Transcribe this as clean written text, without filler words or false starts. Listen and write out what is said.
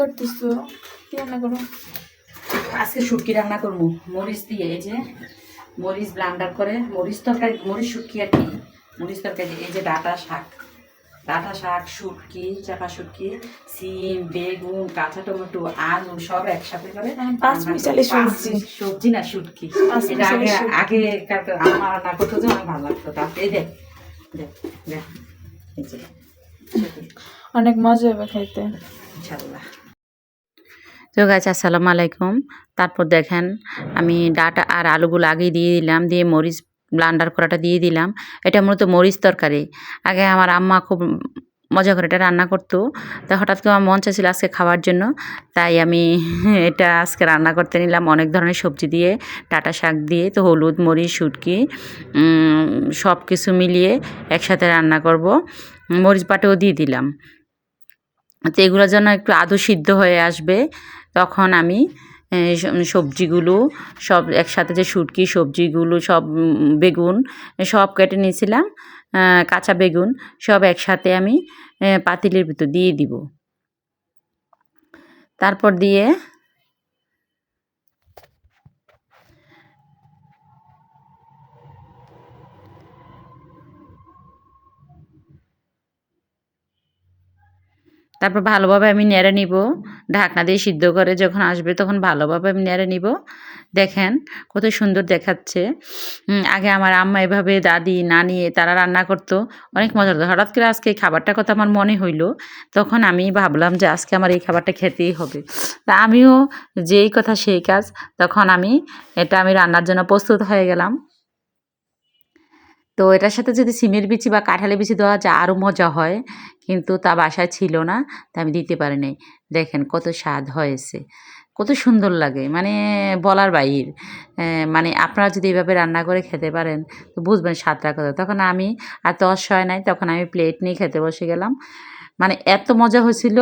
করতেছো? কি রান্না করো? আজকে শুটকি রান্না করবো মরিচ দিয়ে। এই যে মরিচ ব্লান্ডার করে মরিচ তরকারি, মরিচ শুটকি আর কি। মরিচ তরকারি এই যে ডাঁটা শাক, শুটকি, চাপা শুটকি, সিম, বেগুন, কাঁচা টমেটো, আলু সব একসাথে করে পাঁচ মিশালি সবজি। সবজি না শুটকি। পাঁচ এটা মিশালি আগে শুটকি। আমার রান্না করতে যে অনেক ভালো লাগতো। তারপরে এই দেখ দেখ দেখ এই যে শুটকি, অনেক মজা হবে খাইতে। ইনশাল্লাহ। তো গাছ আসসালামু আলাইকুম। তারপর দেখেন আমি ডাটা আর আলুগুলো আগেই দিয়ে দিলাম, দিয়ে মরিচ ব্লান্ডার করাটা দিয়ে দিলাম। এটা মূলত মরিচ তরকারি। আগে আমার আম্মা খুব মজা করে এটা রান্না করতো। তা হঠাৎ করে আমার মন চাইছিল আজকে খাওয়ার জন্য, তাই আমি এটা আজকে রান্না করতে নিলাম অনেক ধরনের সবজি দিয়ে, ডাঁটা শাক দিয়ে। তো হলুদ, মরিচ, শুটকি সব কিছু মিলিয়ে একসাথে রান্না করব। মরিচ বাটাও দিয়ে দিলাম। তো এগুলোর জন্য একটু আদু সিদ্ধ হয়ে আসবে, তখন আমি সবজিগুলো সব একসাথে, যে শুটকি সবজিগুলো সব, বেগুন সব কেটে নিয়েছিলাম, কাঁচা বেগুন সব একসাথে আমি পাতিলের ভিতর দিয়ে দিব। তারপর দিয়ে তারপর ভালোভাবে আমি নেড়ে নিব। ঢাকনা দিয়ে সিদ্ধ করে যখন আসবে তখন ভালোভাবে আমি নেড়ে নিব। দেখেন কত সুন্দর দেখাচ্ছে। আগে আমার আম্মা এভাবে, দাদি, নানি তারা রান্না করতো, অনেক মজা হতো। হঠাৎ করে আজকে এই খাবারটার কথা আমার মনে হইলো, তখন আমি ভাবলাম যে আজকে আমার এই খাবারটা খেতেই হবে। তা আমিও যেই কথা সেই কাজ, তখন এটা আমি রান্নার জন্য প্রস্তুত হয়ে গেলাম। তো এটার সাথে যদি সিমের বিচি বা কাঁঠালের বিচি দেওয়া যায় আরও মজা হয়, কিন্তু তা বাসায় ছিল না, তা আমি দিতে পারি নাই। দেখেন কত স্বাদ হয়েছে, কত সুন্দর লাগে, মানে বলার বাহির। মানে আপনারা যদি এভাবে রান্না করে খেতে পারেন তো বুঝবেন স্বাদটা কত। তখন আমি আর তস হয় নাই, তখন আমি প্লেট নিয়ে খেতে বসে গেলাম। মানে এত মজা হয়েছিল।